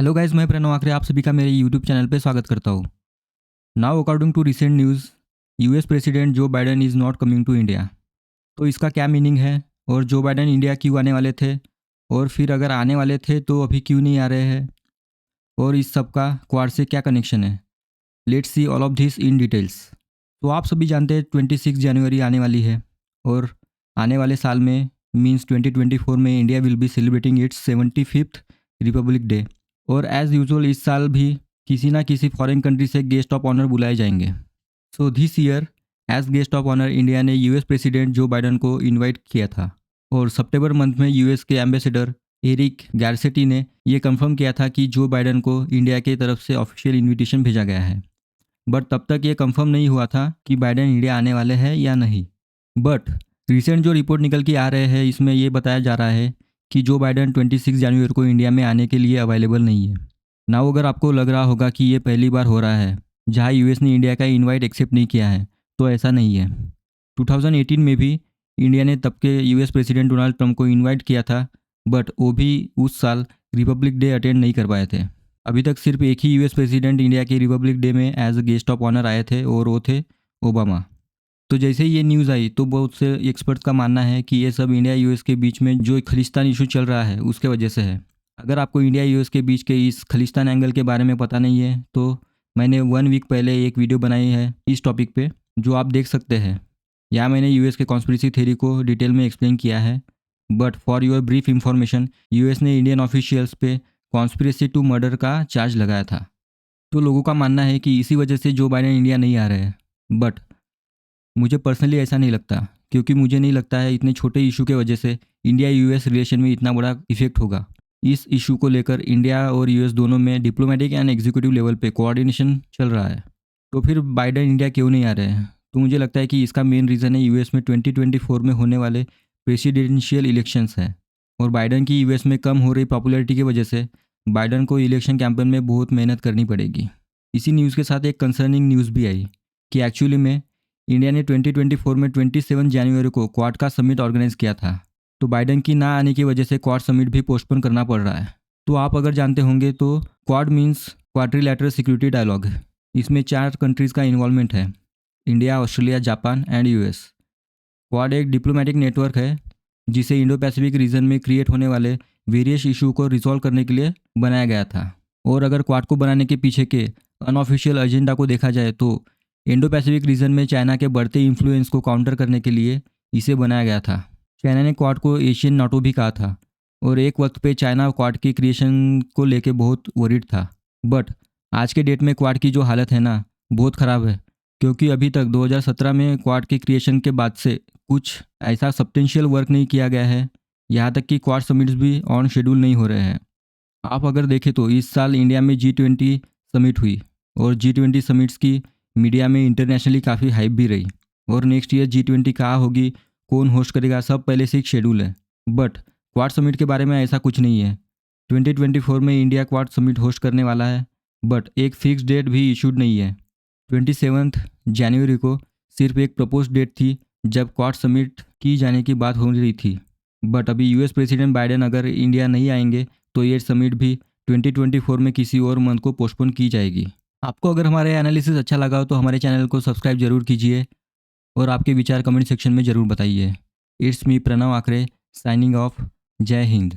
Hello guys, मैं प्रणव आखरे आप सभी का मेरे यूट्यूब चैनल पे स्वागत करता हूँ। Now according to recent news, US president Joe Biden is not coming to India. तो इसका क्या मीनिंग है और जो बाइडेन इंडिया क्यों आने वाले थे और फिर अगर आने वाले थे तो अभी क्यों नहीं आ रहे हैं और इस सब का क्वाड से क्या कनेक्शन है। Let's see all of this in details. तो आप सभी जानते हैं 26 जनवरी आने वाली है और आने वाले साल में मीन्स 2024 में India will be celebrating its 75th Republic Day. और एज़ यूजुअल इस साल भी किसी ना किसी फॉरेन कंट्री से गेस्ट ऑफ ऑनर बुलाए जाएंगे। So this year as guest of honour India ने यूएस प्रेसिडेंट जो बाइडन को इनवाइट किया था और सितंबर मंथ में यूएस के एम्बेसडर एरिक गारसेटी ने यह कंफर्म किया था कि जो बाइडन को इंडिया की तरफ से ऑफिशियल इन्विटेशन भेजा गया है। बट तब तक ये कंफर्म नहीं हुआ था कि बाइडन इंडिया आने वाले हैं या नहीं। बट रिसेंट जो रिपोर्ट निकल के आ रहे हैं इसमें यह बताया जा रहा है कि जो बाइडन 26 जनवरी को इंडिया में आने के लिए अवेलेबल नहीं है। नाउ अगर आपको लग रहा होगा कि ये पहली बार हो रहा है जहां यूएस ने इंडिया का इनवाइट एक्सेप्ट नहीं किया है, तो ऐसा नहीं है। 2018 में भी इंडिया ने तब के यूएस प्रेसिडेंट डोनाल्ड ट्रंप को इनवाइट किया था, बट वो भी उस साल रिपब्लिक डे अटेंड नहीं कर पाए थे। अभी तक सिर्फ एक ही यूएस प्रेसिडेंट इंडिया के रिपब्लिक डे में as a guest of honour आए थे और वो थे ओबामा। तो जैसे ही ये न्यूज़ आई तो बहुत से एक्सपर्ट्स का मानना है कि ये सब इंडिया यूएस के बीच में जो खलिस्तान इशू चल रहा है उसके वजह से है। अगर आपको इंडिया यूएस के बीच के इस खलिस्तान एंगल के बारे में पता नहीं है तो मैंने 1 वीक पहले एक वीडियो बनाई है इस टॉपिक पे, जो आप देख सकते हैं। यहाँ मैंने यूएस के कॉन्स्पिरेसी थ्योरी को डिटेल में एक्सप्लेन किया है। But for your brief information, US ने इंडियन ऑफिशियल्स पे कॉन्स्पिरेसी टू मर्डर का चार्ज लगाया था। तो लोगों का मानना है कि इसी वजह से जो बाइडन इंडिया नहीं आ रहे हैं। बट मुझे पर्सनली ऐसा नहीं लगता, क्योंकि मुझे नहीं लगता है इतने छोटे इशू के वजह से इंडिया यूएस रिलेशन में इतना बड़ा इफेक्ट होगा। इस इशू को लेकर इंडिया और यूएस दोनों में डिप्लोमेटिक एंड एग्जीक्यूटिव लेवल पे कोऑर्डिनेशन चल रहा है। तो फिर बाइडन इंडिया क्यों नहीं आ रहे हैं? तो मुझे लगता है कि इसका मेन रीज़न है यूएस में 2024 में होने वाले प्रेसिडेंशियल इलेक्शंस है और बाइडन की यूएस में कम हो रही पॉपुलैरिटी की वजह से बाइडन को इलेक्शन कैंपेन में बहुत मेहनत करनी पड़ेगी। इसी न्यूज़ के साथ एक कंसर्निंग न्यूज़ भी आई कि एक्चुअली में इंडिया ने 2024 में 27 जनवरी को क्वाड का समिट ऑर्गेनाइज किया था। तो बाइडन की ना आने की वजह से क्वाड समिट भी पोस्टपोन करना पड़ रहा है। तो आप अगर जानते होंगे तो quad means quadrilateral security dialogue. इसमें 4 कंट्रीज़ का इन्वॉल्वमेंट है, India, Australia, Japan and US. Quad एक डिप्लोमेटिक नेटवर्क है जिसे इंडो पैसिफिक रीजन में क्रिएट होने वाले वेरियस इशू को रिजॉल्व करने के लिए बनाया गया था। और अगर क्वाड को बनाने के पीछे के अनऑफिशियल एजेंडा को देखा जाए तो इंडो पैसिफिक रीजन में चाइना के बढ़ते इन्फ्लुएंस को काउंटर करने के लिए इसे बनाया गया था। चाइना ने क्वाड को एशियन नाटो भी कहा था और एक वक्त पे चाइना क्वाड की क्रिएशन को लेके बहुत वरीड था। बट आज के डेट में क्वाड की जो हालत है ना, बहुत ख़राब है, क्योंकि अभी तक 2017 में क्वाड के क्रिएशन के बाद से कुछ ऐसा सब्सटेंशियल वर्क नहीं किया गया है। यहाँ तक कि क्वाड समिट्स भी ऑन शेड्यूल नहीं हो रहे हैं। आप अगर देखें तो इस साल इंडिया में G20 समिट हुई और G20 समिट्स की मीडिया में इंटरनेशनली काफ़ी हाइप भी रही। और नेक्स्ट ईयर G20 कहाँ होगी, कौन होस्ट करेगा, सब पहले से एक शेड्यूल है। बट क्वाड समिट के बारे में ऐसा कुछ नहीं है। 2024 में इंडिया क्वाड समिट होस्ट करने वाला है, बट एक फिक्स डेट भी इशूड नहीं है। 27 जनवरी को सिर्फ एक प्रपोज डेट थी जब क्वाड समिट की जाने की बात हो रही थी। बट अभी यूएस प्रेसिडेंट बाइडन अगर इंडिया नहीं आएंगे तो ये समिट भी 2024 में किसी और मंथ को पोस्टपोन की जाएगी। आपको अगर हमारे एनालिसिस अच्छा लगा हो तो हमारे चैनल को सब्सक्राइब जरूर कीजिए और आपके विचार कमेंट सेक्शन में ज़रूर बताइए। It's me Pranav Akhare signing off. जय हिंद।